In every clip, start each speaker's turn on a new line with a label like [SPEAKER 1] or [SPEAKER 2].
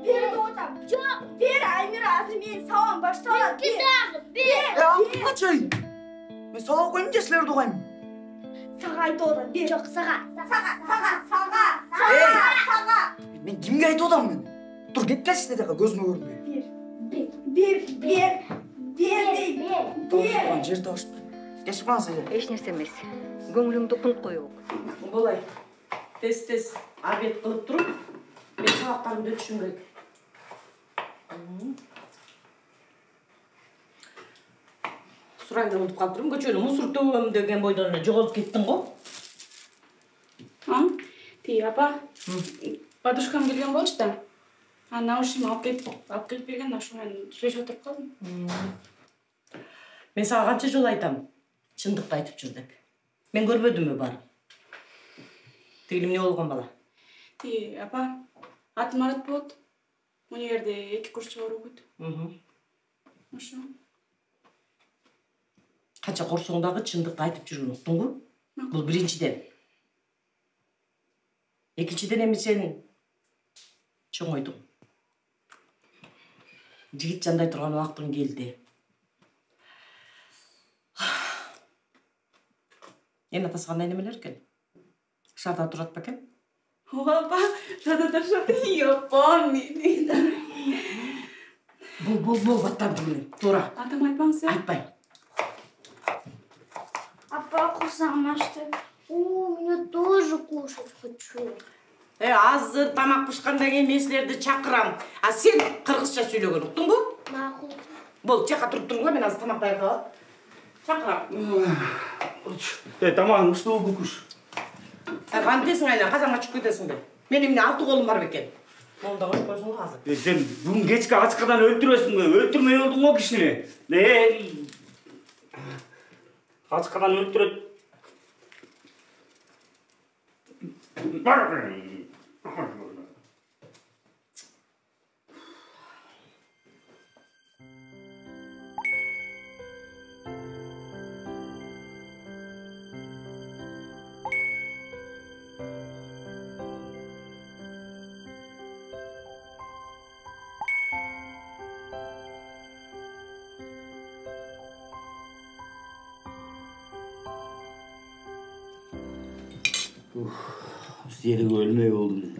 [SPEAKER 1] Beri doğutam. Beri Aymir azı men sağan başta olad.
[SPEAKER 2] Beri. Kaçay. Men sağa koyunca sizler doğayım.
[SPEAKER 1] Sağa aytı olad. Beri.
[SPEAKER 3] Жоқ, саға.
[SPEAKER 1] Sağa.
[SPEAKER 2] Men kimge aytı odam men? Dur ketkesin dedi gözüme görünmüyor.
[SPEAKER 1] Bir.
[SPEAKER 2] Tavuşturan jer tavuşturan. Geçip kalsın ya.
[SPEAKER 4] Эч нерсе эмес. Көңүлүңдү кунуп коюп.
[SPEAKER 5] Болай. Тез обед кылып туруп, мен сабактарымды өтүшүм керек. Сурайымды унутуп калыптырмын. Көчөнү мусор төгөм деген бойдон эле жоголуп кеттиң го.
[SPEAKER 6] Ти, апа. Подружкам келген болчу да. Наушнигимди алып келип берген, ошо менен сүйлөшүп отуруп калдым.
[SPEAKER 5] Мен сага канча жолу айтам, чындыкты айтып жүр деп. Мен көрбөдүмбү баарын? Тигил эмне болгон бала?
[SPEAKER 6] Ти, апа. Атым Марат болот. Универде 2 курс жогору окуйт. Ошо.
[SPEAKER 5] Канча корсоң дагы чындыкты айтып жүргөн уктуңбу? Бул биринчиден. Экинчиден эми сен чоңойдуң. Жигит жандай турган убактың келди. Эми атасы кандай немелер экен? Шарда турат бекен?
[SPEAKER 6] Апа, шарда турат.
[SPEAKER 5] Бол, баттан жүргөн. Туура.
[SPEAKER 6] Атам айтпаңыз.
[SPEAKER 5] Айтпайм.
[SPEAKER 3] Апа, курсагым ачты. Я тоже кушать хочу.
[SPEAKER 5] Азыр тамак пышкандан кийин мен силерди чакырам. А сен кыргызча сүйлөгөн уктуңбу?
[SPEAKER 3] Макул.
[SPEAKER 5] Бол, жака туруп туруңго, мен азыр тамак даярдап алып. Чакырам.
[SPEAKER 7] Тамагың ушул күкүш.
[SPEAKER 5] Кантесиң айла, казанга чыгып кетесиң бе? Мен эмне 6 колум бар бекен. Монда коюп койсуң го азыр.
[SPEAKER 7] Сен бүгүн кечке ачкадан өлтүрөсүң бе? Өлтүрмөй болдуң го кишини. Ачкадан өлтүрөт. Сенің өлмей болдым.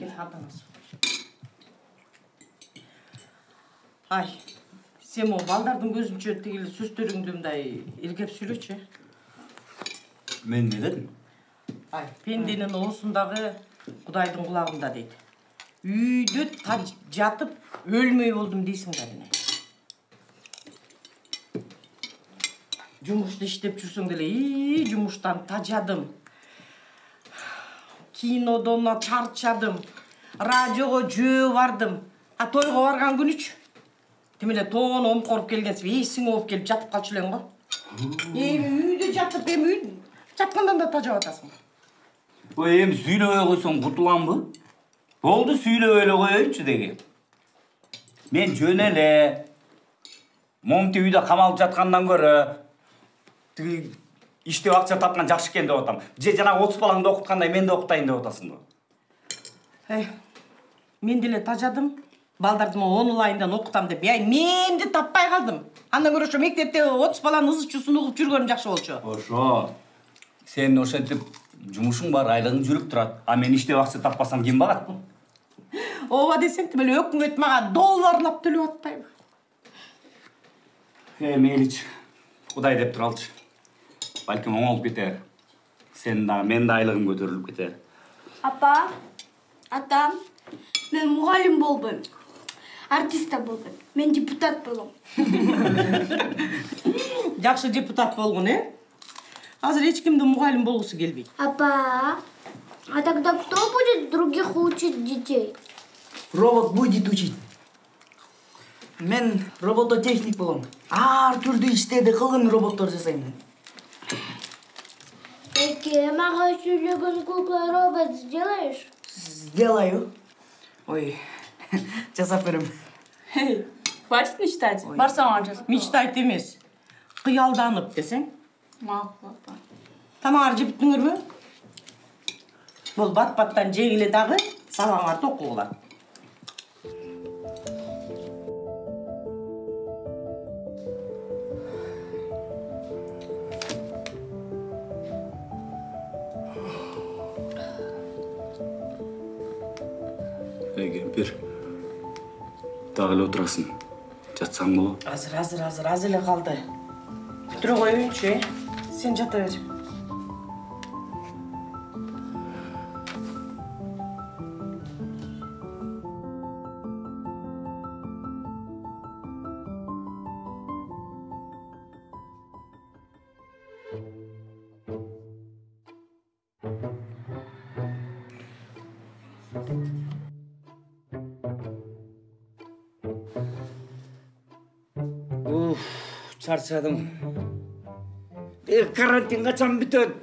[SPEAKER 5] Ай, сен о балдардың көзінше тегілі сөздеріңді мындай илгеп сүйлөчү.
[SPEAKER 7] Мен не дедім?
[SPEAKER 5] Ай, пенденің оосундағы Кудайдың құлағында дейді. Үйдө жатып өлмей болдым дейсің бәріне. Жумушты иштеп жүрсөң деле, жумуштан тажадым. Кинодон чарчадым. Радиого жөө бардым. А тойго барган күнүчү. Демеле тоон омкоруп келгенсип, эсиңе болуп келип жатып калчу элең го. Үйдө жатып, үйдө жаткандан да тажап атасың.
[SPEAKER 7] Эми сүйлөбөй койсоң кутуламбы? Болду, сүйлөбөй эле коеюнчу деген. Мен жөн эле момти үйдө камалып жаткандан көрө тиги иштеп акча тапкан жакшы экен деп атам. Же жанагы 30 балаңды окуткандай мен да окутайын деп атасың го.
[SPEAKER 5] Мен деле тажадым. Балдарды онлайндан окутам деп, менди таппай калдым. Андан көрө ошо мектепте 30 баланын ызычуусун угуп жүргөнүм жакшы болчу.
[SPEAKER 7] Ошо. Сен ошентип жумушуң бар, айлыгың жүрүп турат. А мен иштеп акча таппасам ким багат?
[SPEAKER 5] Ооба десең, тимеле өкмөт мага долларлап төлөп атпайбы?
[SPEAKER 7] Мейличи. Кудай деп туралчы. Балким оңолуп кетер. Сен да, мен да айлыгым көтөрүлүп кетер.
[SPEAKER 3] Апа, атам, мен мугалим болбойм. Артист болбойм. Мен депутат болом.
[SPEAKER 5] Жакшы депутат болгон, Азыр эч кимди мугалим болгусу келбейт.
[SPEAKER 3] Апа, а тогда кто будет других учить детей?
[SPEAKER 2] Робот будет учить. Мен робототехник болом. Ар түрдүү иштерди кылгын роботтор жасайм мен.
[SPEAKER 3] Мага сүйлөгөн кукла робот сделаешь?
[SPEAKER 2] Сделаю. Ой, жасап берем.
[SPEAKER 6] Хватит мечтать. Барсаң жаз.
[SPEAKER 5] Мечтайт эмес. Кыялданып десең.
[SPEAKER 6] Макул, апа.
[SPEAKER 5] Тамагыңарды жеп бүттүңөрбү? Бул бат-баттан жегиле дагы сабагыңарды окугула.
[SPEAKER 7] Бер. Дагы эле отурасың. Жатсаң боло.
[SPEAKER 5] Азыр эле калды. Бүтүрө коеюнчу, Сен жата бер.
[SPEAKER 7] Çarşadım. Karantin kaçan bütün.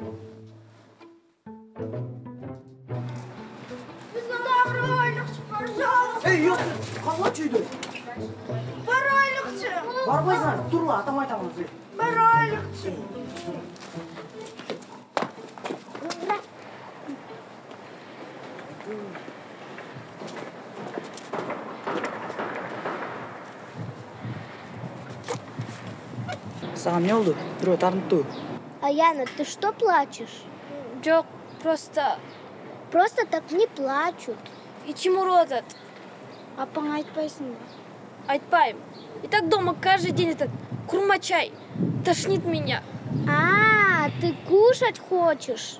[SPEAKER 1] Bizga baraylıqchi, пожалуйста.
[SPEAKER 2] Ey yok. Kavga çüydü.
[SPEAKER 1] Baraylıqchi.
[SPEAKER 2] Barmaysan. Dur la atam aytamız.
[SPEAKER 1] Baraylıqchi.
[SPEAKER 2] Sana ne oldu? Biro tanıttı.
[SPEAKER 3] Аяна, ты что плачешь?
[SPEAKER 8] Жоқ, просто...
[SPEAKER 3] Просто так не плачут.
[SPEAKER 8] Ичимуро этот.
[SPEAKER 3] Апаңа айтпайсың ба?
[SPEAKER 8] Айтпайм. И так дома каждый день этот курмачай. Тошнит меня.
[SPEAKER 3] А, ты кушать хочешь?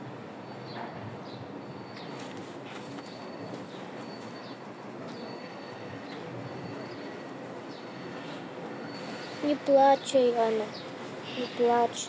[SPEAKER 3] Не плачь, Аяна. Не плачь.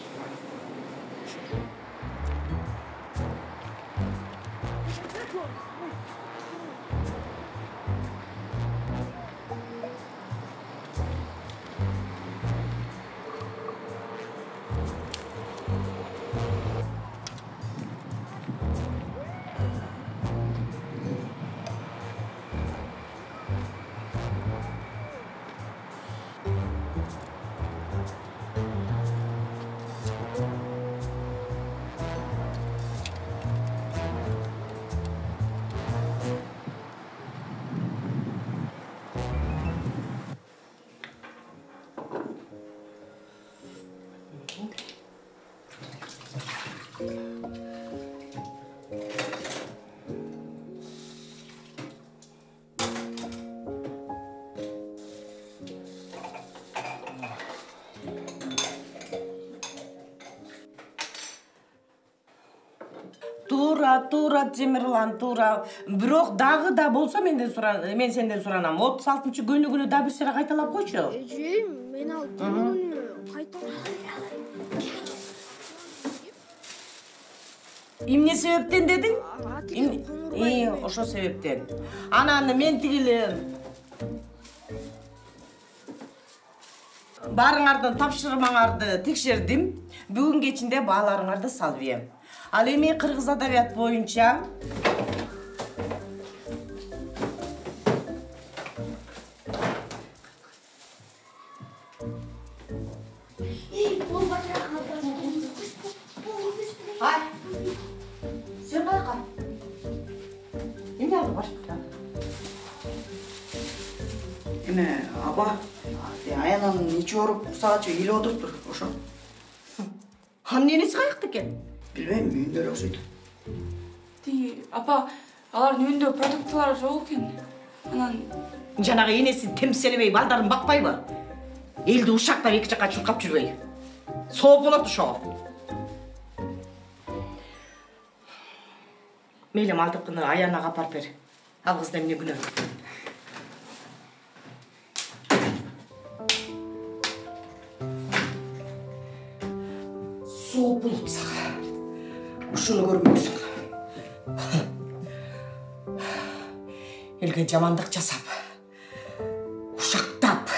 [SPEAKER 5] Тура, Темирлан, тура. Бирок дагы да болсо мен сенден суранам. 36-күнү да бир сыра кайталап койчу.
[SPEAKER 3] Мен алтын күнү
[SPEAKER 5] Эмне себептен дедиң? Ошо себептен. Анан мен тигили баарыңардын тапшырмаңарды текшердим. Бүгүн кечинде бааларыңарды салып ем. Ал эми кыргыз адабият боюнча Сен каяка? Эмне алып барып?
[SPEAKER 2] Эме, аба. Аянанын нече оруп саатчы илип отуруптур, ошо.
[SPEAKER 5] Анын энеси каякта экен?
[SPEAKER 2] Билбейм, үйүндө эле окшойт.
[SPEAKER 6] Апа, алардын үйүндө продуктылар жок экен. Анан
[SPEAKER 5] Жанагы энеси темселебей балдарын бакпайбы? Элди ушактап эки жакка чуркап жүрбөй. Сооп болот ошого. Мейли малтыкыны Аянага апарып бер. Ал кызда эмне күнөө? Сооп болот сага. Ушуну көрмөксүң. Элге жамандык жасап, ушактап.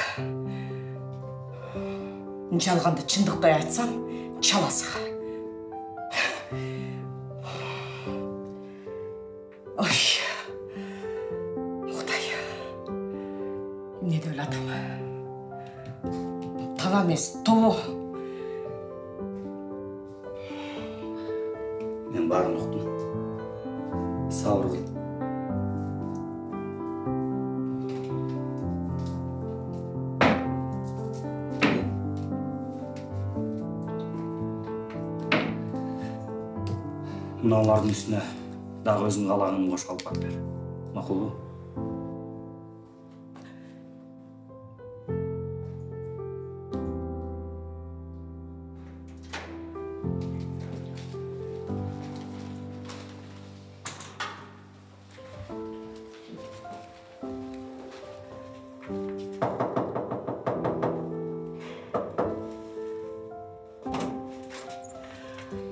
[SPEAKER 5] Жалганды чындыктай айтсам, чаласың. Ой, Кудай, эмне деп элатам? Таба эмес, тобо.
[SPEAKER 7] Мен барын уктум. Сабыр кыл. Мыналардын үстүнө дагы өзүң калаганын кошуп алып бер. Макулбу?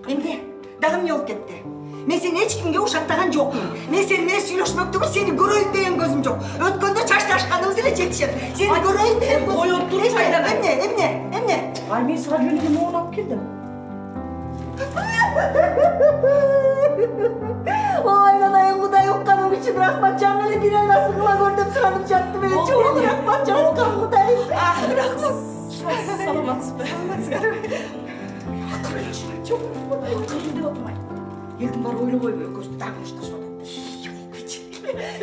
[SPEAKER 2] Emre, dağım yol gitti. Men seni hiç kimge uşattаған жоқпын. Мен сенімен сөйлесмек сені көрейін деген көзім жоқ. Өткенде шашташқанымыз еле жетішеді. Сені көрейін деген көзім.
[SPEAKER 5] Қой отыр шайдан.
[SPEAKER 2] Эмне?
[SPEAKER 5] Ай, мен саған жөнінде моғын алып келдім.
[SPEAKER 2] Ой, анайын Құдай ұққаным үшін рахмат жаңылы бір айласы қыла көрдім сұранып жаттым. Чоң рахмат жаңылған Құдай. Рахмат.
[SPEAKER 5] Саламатсыз ба?
[SPEAKER 2] Елдің бар ойлы қойып көзді дағым ұштасып жатады.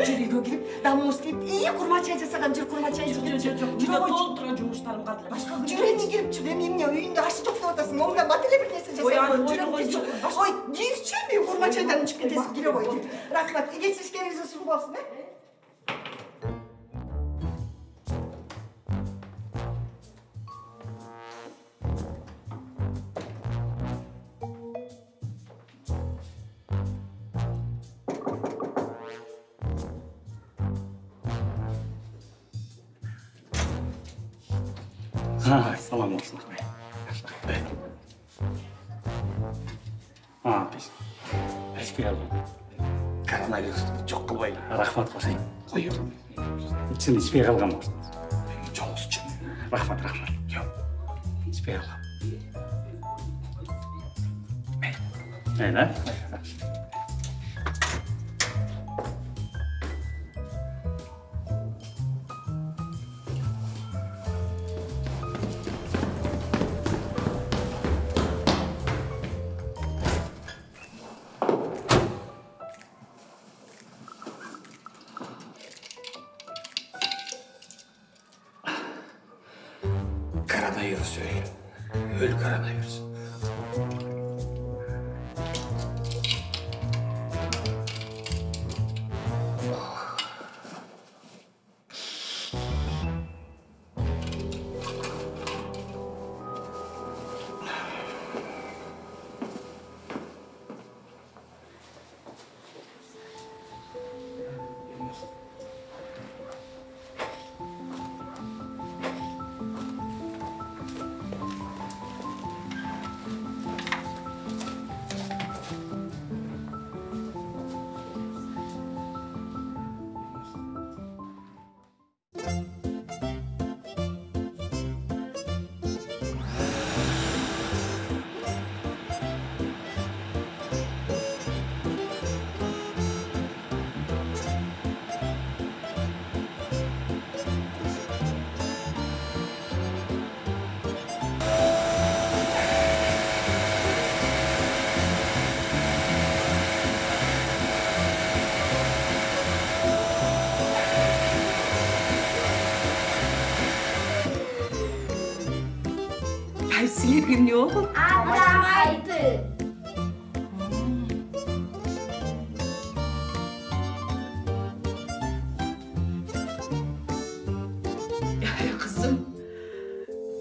[SPEAKER 2] Жүрегі келіп, даму істеп, құрма чай жасаған жүр, құрма чай жүр.
[SPEAKER 5] Үйде толтырған жұмыстарым қаділі. Басқа
[SPEAKER 2] Жүрегіне келіп жүр, емне үйінде ашы жоқ деп отасың, оңда батылы бір нәрсе жасап. Ой, дейсіз мен құрма чайдан ішіп кетесің, келе ғой. Рахмат, кешіріскеніңізді сұлу болсын,
[SPEAKER 7] Салам olsun. Espera. Koronavirus çok kolay. Rahmat koyayım. Koyuyorum. İçin içmeye kalgan olsun. Çok olsun. Rahmat. Yok. İçmeye kalgan. Ne? Koronavirüs öyle. Öl koronavirüs.
[SPEAKER 2] Silirgim ne oldu?
[SPEAKER 3] Adamıydı.
[SPEAKER 5] Ya kızım.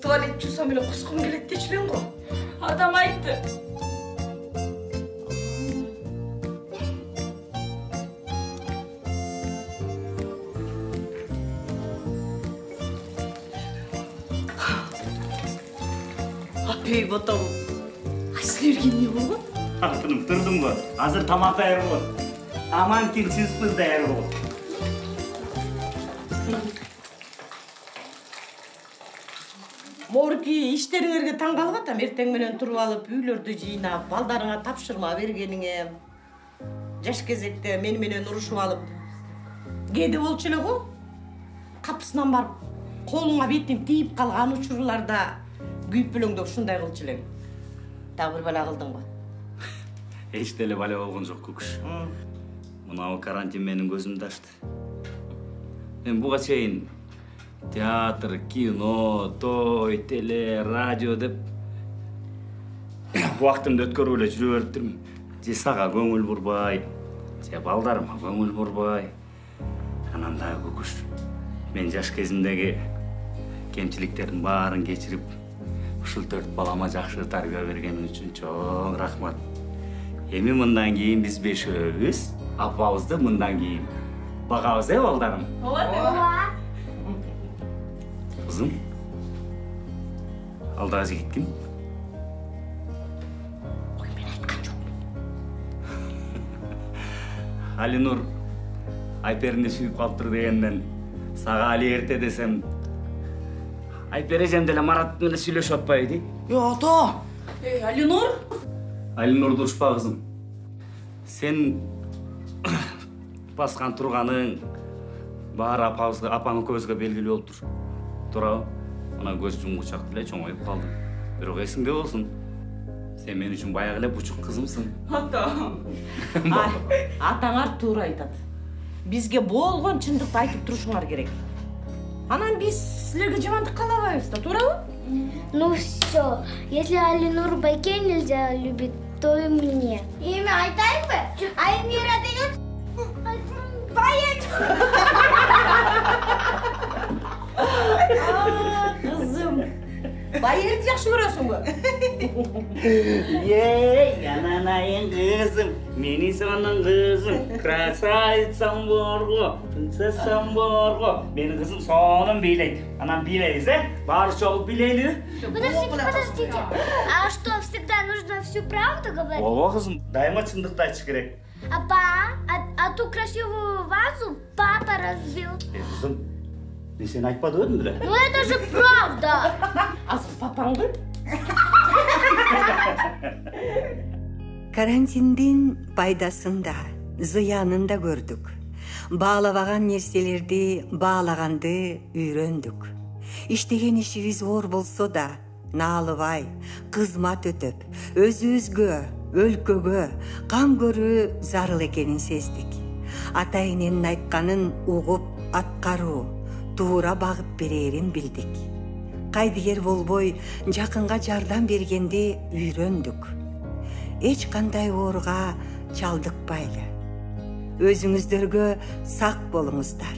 [SPEAKER 5] Tuvalet çusam bile kuskum gelip geçiren ko.
[SPEAKER 6] Adam ayıptı.
[SPEAKER 5] Apey batam. Silirgim ne oldu?
[SPEAKER 7] Hatırım durdum bu. Hazır tamak da yer bu. Aman kimsiz kız da yer bu.
[SPEAKER 5] Морги иштериңерге таң калып атам. Эртең менен туруп алып үйлөрдү жыйнап, балдарыңа тапшырма бергениңе. Жаш кезекте мени менен урушуп алып кеде болчу эле го. Капысынан барып, колуңа бетиң тийип калган учурларда күйүп бүлөңдөп ушундай кылчу элең. Дагы бир бала кылдыңбы?
[SPEAKER 7] Эч деле бала болгон жок көкүш. Мынау карантин менин көзүмдү ачты. Мен буга чейин театр, кино, той, теле, радио деп убактымды өткөрүп эле жүрө бериптирмин. Же сага көңүл бурбай, же балдарыма көңүл бурбай. Анан дагы көкүш. Мен жаш кезимдеги кемчиликтердин баарын кечирип, ушул 4 балама жакшы тарбия бергениң үчүн чоң рахмат. Эми мындан кийин биз бешөөбүз апабызды мындан кийин багабыз, балдарым?
[SPEAKER 6] Ооба.
[SPEAKER 7] Kızım. Alдағы жігіт кім?
[SPEAKER 3] Ой, мен айтқан жоқпын.
[SPEAKER 7] Алинур Айперіне сүйіп қалып тұр дегеннен саға Али ерте десем Айпер ежем деле Марат менен сүйлөшүп атпайбы?
[SPEAKER 5] ата. Алинур?
[SPEAKER 7] Алинур дұрышпа қызым. Сен басқан тұрғаның бар апаңы көзге белгілі болып тұр. Тура, ана көз жұмғычақ біле чоңайып қалдым. Бирок есіңде болсын. Сен мен үшін баяғыле бучук қызымсың.
[SPEAKER 5] Ата. Атаңар тура айтады. Бізге болған чындықты айтып тұрушыңар керек. Анан біз сілерге жамандық қалабайбыз да, тура бы?
[SPEAKER 3] Ну все, если Алинур Байке нельзя любить, то и мне.
[SPEAKER 1] Эми айтайынбы? Аймира деген байек.
[SPEAKER 5] Қызым, байерді жақсы көресің бі?
[SPEAKER 7] Ей, ананайын қызым, мені соның қызым, красавицам борго, принцессам борго. Менің қызым соның билейді. Анан билейіз, барыш жолы билейді.
[SPEAKER 3] Подождите. А что, всегда нужно всю правду говорить?
[SPEAKER 7] Ова қызым, дайыма чындықты айтыш керек.
[SPEAKER 3] А ту красивую вазу папа разбил.
[SPEAKER 7] Қызым, мен сен айтпады өдім біле?
[SPEAKER 3] Ну это же правда.
[SPEAKER 5] Азық папаңды?
[SPEAKER 2] Карантиндин пайдасын да, зыянын да көрдүк. Баалабаган нерселерди баалаганды үйрөндүк. Иштеген ишибиз оор болсо да, наалыбай, кызмат өтөп, өзүбүзгө, өлкөгө кам көрүү зарыл экенин сездик. Ата эненин айтканын угуп аткаруу, туура багып берерин билдик. Кайдыгер болбой жакынга жардам бергенди үйрөндүк. Эч кандай ооруга чалдыкпайлы. Өзүңүздөргө сак болуңуздар.